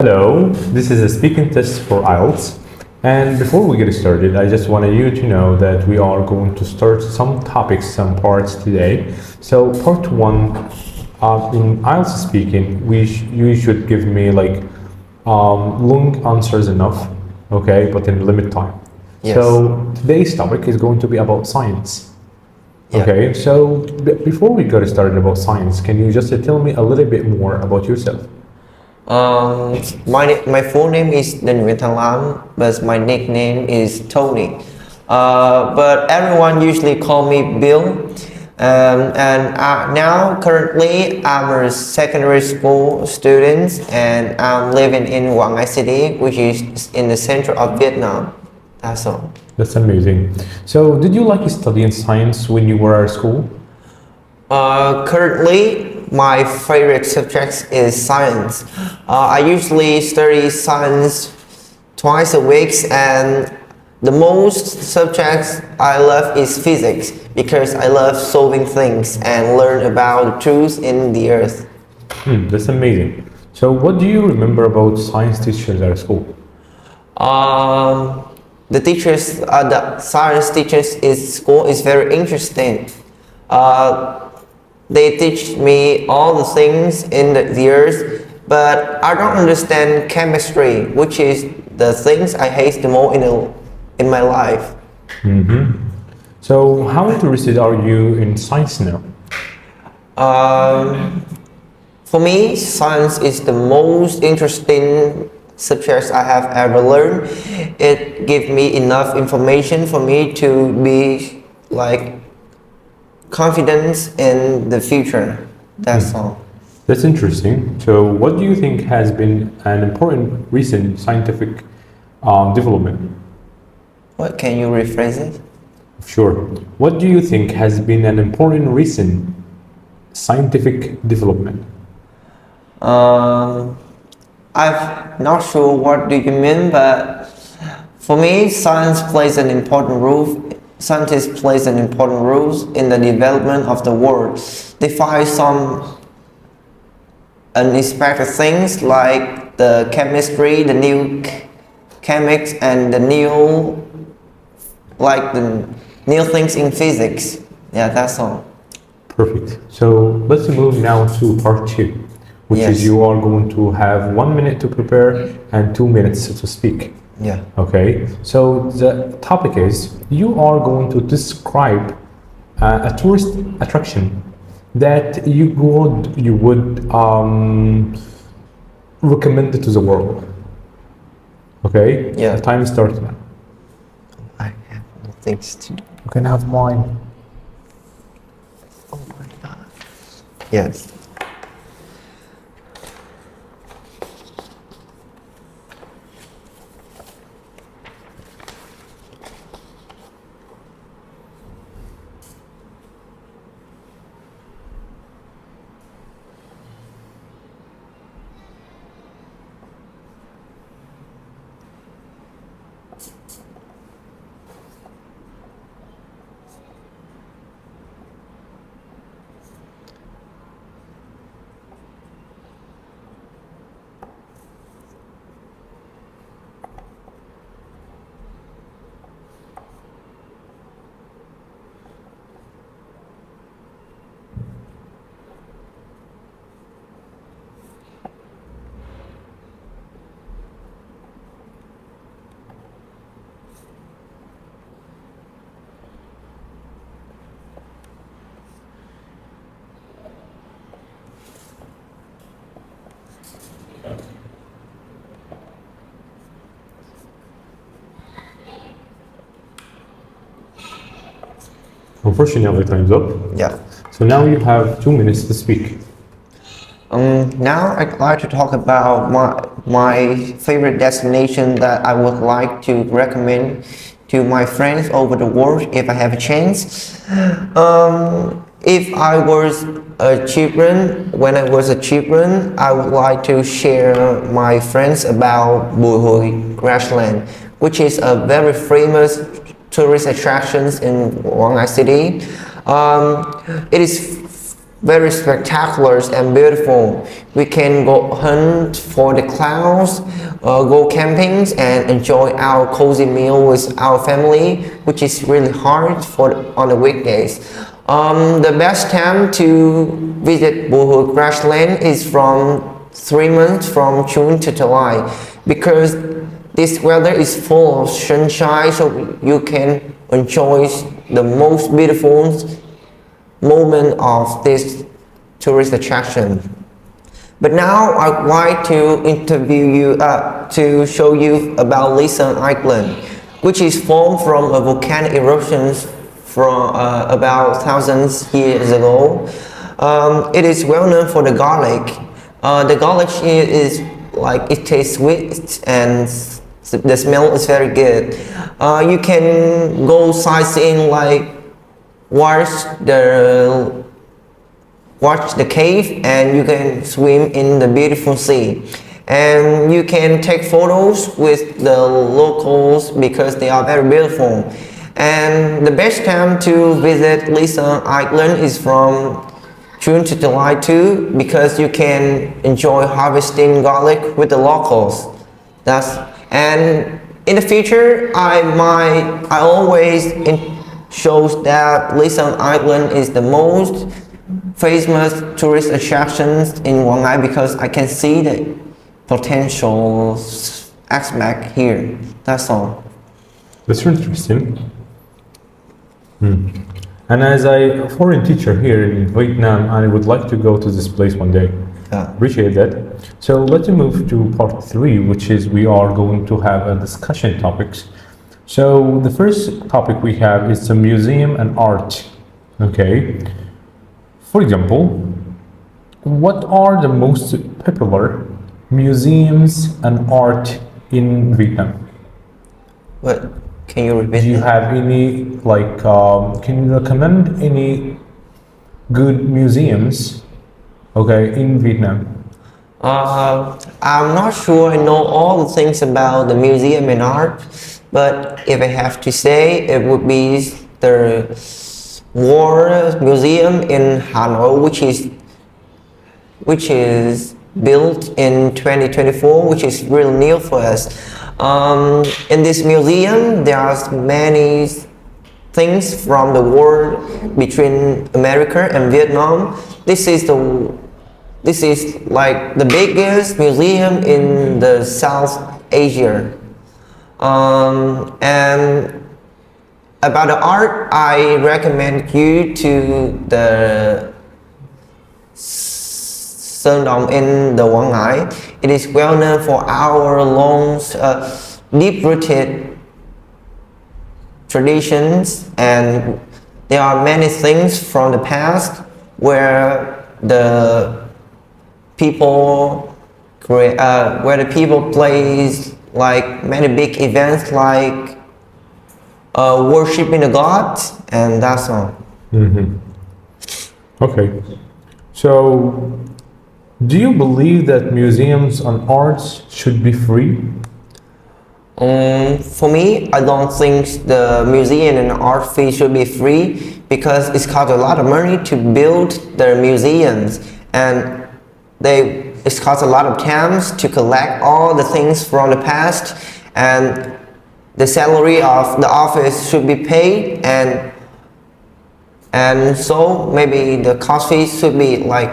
Hello, this is a speaking test for IELTS. And before we get started, I just wanted you to know that we are going to start some topics, some parts today. So part one, in IELTS speaking, you should give me like long answers enough, okay, but in limit time. Yes. So today's topic is going to be about science. Yeah. Okay, so before we get started about science, can you just tell me a little bit more about yourself? My full name is Lam, but my nickname is Tony. But everyone usually call me Bill. Now currently I'm a secondary school student and I'm living in Quảng Ngãi city, which is in the center of Vietnam. That's all. That's amazing. So, did you like studying science when you were at school? Currently, my favorite subject is science. I usually study science twice a week, and the most subjects I love is physics because I love solving things and learn about the truth in the earth. That's amazing. So, what do you remember about science teachers at school? The science teachers in school is very interesting. They teach me all the things in the earth, but I don't understand chemistry, which is the things I hate the most in my life. So, how interested are you in science now? For me, science is the most interesting subjects I have ever learned. It gives me enough information for me to be like confident in the future. That's all. That's interesting. So, what do you think has been an important recent scientific development? What can you rephrase it? Sure. What do you think has been an important recent scientific development? I'm not sure what do you mean, but for me, science plays an important role. Scientists plays an important role in the development of the world. They find some unexpected things like the chemistry, the new chemics, and the new things in physics. Yeah, that's all. Perfect. So let's move now to part two, which Yes. is you are going to have 1 minute to prepare and 2 minutes to speak. Yeah. Okay. So the topic is you are going to describe a tourist attraction that you would recommend it to the world. Okay. Yeah. The time starts now. I have no things to do. You can have mine. Oh my god. Yes. Unfortunately, time's up. Yeah. So now you have 2 minutes to speak. Now I'd like to talk about my favorite destination that I would like to recommend to my friends over the world if I have a chance. If I was a children, when I was a children, I would like to share my friends about Bùi Hùi grassland, which is a very famous tourist attractions in Quảng Ngãi city. It is very spectacular and beautiful. We can go hunt for the clouds, go camping and enjoy our cozy meal with our family, which is really hard on the weekdays. The best time to visit Buhu grassland is from 3 months from June to July, because this weather is full of sunshine, so you can enjoy the most beautiful moment of this tourist attraction. But now I'd like to interview you to show you about Lison Island, which is formed from a volcanic eruption from about thousands years ago. It is well known for the garlic. The garlic here is like, it tastes sweet and the smell is very good. You can go sightseeing, like watch the cave, and you can swim in the beautiful sea, and you can take photos with the locals because they are very beautiful. And the best time to visit Lison Island is from June to July too, because you can enjoy harvesting garlic with the locals. And in the future, I always shows that Lison Island is the most famous tourist attractions in Quảng Ngãi, because I can see the potential aspect here. That's all. That's interesting. And as a foreign teacher here in Vietnam, I would like to go to this place one day. Appreciate that. So let's move to part 3, which is we are going to have a discussion topics. So the first topic we have is the museum and art. Okay. For example, what are the most popular museums and art in Vietnam? What? Can you repeat? Do you have any, like, can you recommend any good museums, okay, in Vietnam? I'm not sure I know all the things about the museum and art, but if I have to say, it would be the War Museum in Hanoi, which is built in 2024, which is real new for us. In this museum, there are many things from the war between America and Vietnam. This is like the biggest museum in the South Asia. And about the art, I recommend you to the Sơn Đồng in the Quảng Ngãi. It is well known for our long, deep-rooted traditions, and there are many things from the past where the people plays like many big events, like worshiping the gods, and that's all. Okay, so do you believe that museums and arts should be free? For me, I don't think the museum and art fee should be free, because it costs a lot of money to build the museums, and it costs a lot of time to collect all the things from the past, and the salary of the office should be paid, and so maybe the cost fee should be like,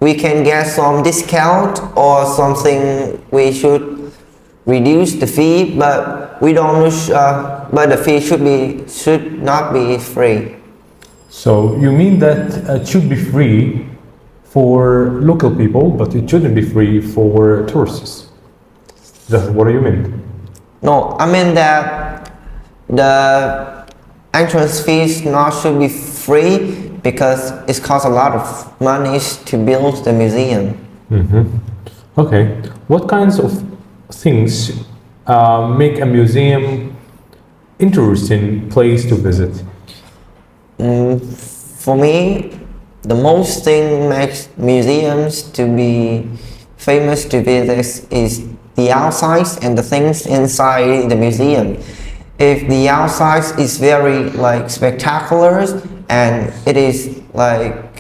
we can get some discount or something. We should reduce the fee, but we don't. But the fee should not be free. So you mean that it should be free for local people, but it shouldn't be free for tourists? That's what do you mean? No, I mean that the entrance fees should be free, because it costs a lot of money to build the museum. Okay, what kinds of things make a museum interesting place to visit? For me, the most thing makes museums to be famous to visit is the outside and the things inside the museum. If the outside is very like spectacular, and it is like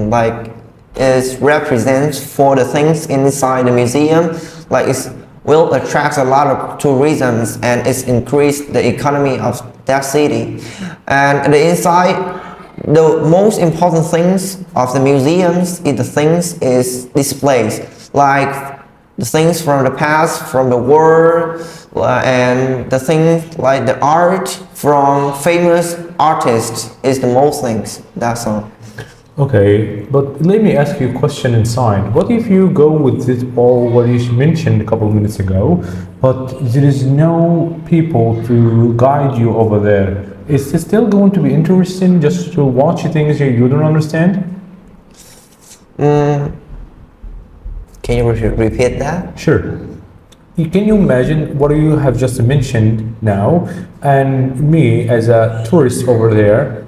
like it represents for the things inside the museum, like it will attract a lot of tourism and it's increased the economy of that city. And the inside, the most important things of the museums is the things is displays, like the things from the past, from the world, and the things like the art from famous artists is the most things. That's all. Okay, but let me ask you a question inside. What if you go with this all what you mentioned a couple of minutes ago, but there is no people to guide you over there? Is it still going to be interesting just to watch things you don't understand? Can you repeat that? Sure. Can you imagine what you have just mentioned now and me as a tourist over there,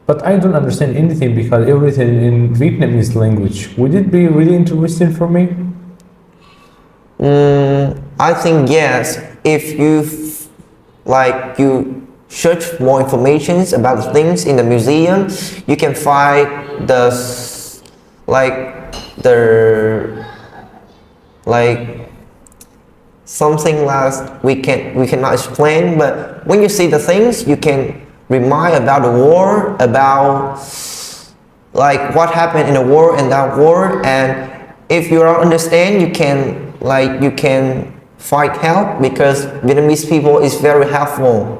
but I don't understand anything because everything in Vietnamese language. Would it be really interesting for me? I think yes. If you you search more information about the things in the museum, you can find something like we cannot explain, but when you see the things, you can remind about the war, about like what happened in the war and that war, and if you don't understand, you can find help because Vietnamese people is very helpful.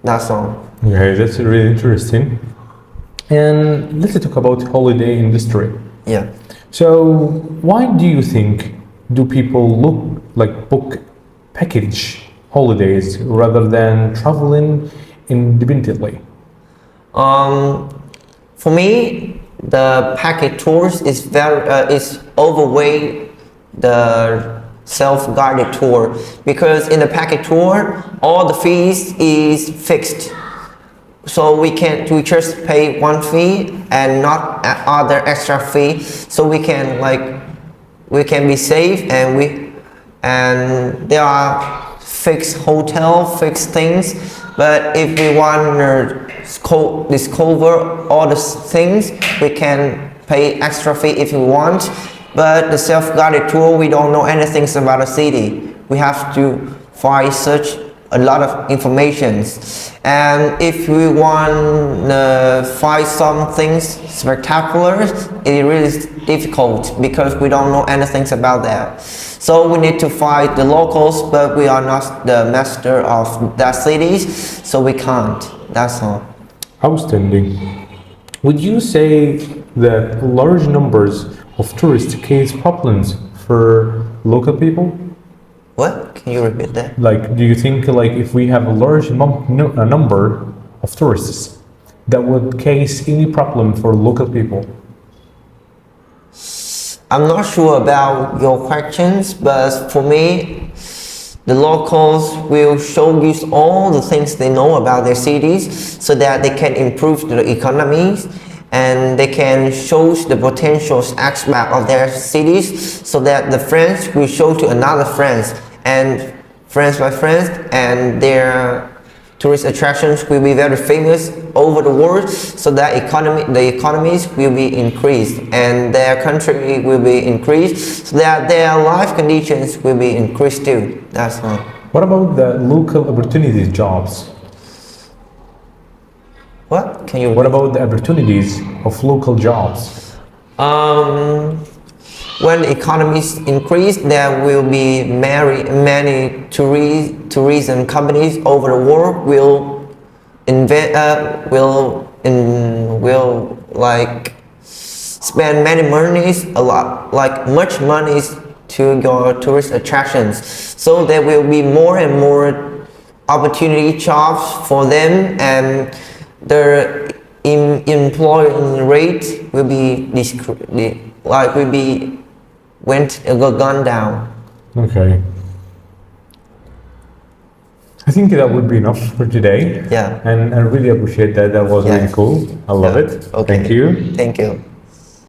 That's all. Okay, that's really interesting. And let's talk about holiday industry. Yeah. So why do you think do people book package holidays rather than traveling independently? For me, the package tours is is overweight the self-guided tour, because in the package tour all the fees is fixed, so we just pay one fee and not other extra fee, so we can be safe, and there are fixed hotel, fixed things. But if we want to discover all the things, we can pay extra fee if we want. But the self-guided tour, we don't know anything about the city. We have to search a lot of information. And if we want to find some things spectacular, it really is difficult because we don't know anything about that. So we need to find the locals, but we are not the master of that cities, so we can't. That's all. Outstanding. Would you say that large numbers of tourists cause problems for local people? What? Can you repeat that? Do you think if we have a large number of tourists, that would cause any problem for local people? I'm not sure about your questions, but for me, the locals will show you all the things they know about their cities so that they can improve the economies, and they can show the potential aspect of their cities so that the friends will show to another friends, and friends by friends, and their tourist attractions will be very famous over the world, so that the economies will be increased and their country will be increased, so that their life conditions will be increased too. That's all. What about the local opportunities jobs? What? Can you? What about the opportunities of local jobs? When the economies increase, there will be many tourism companies over the world will spend many monies, much money to your tourist attractions. So there will be more and more opportunity jobs for them, and the employment rate will be gone down. Okay. I think that would be enough for today. Yeah. And I really appreciate that. That was really cool. I love it. Okay. Thank you. Thank you.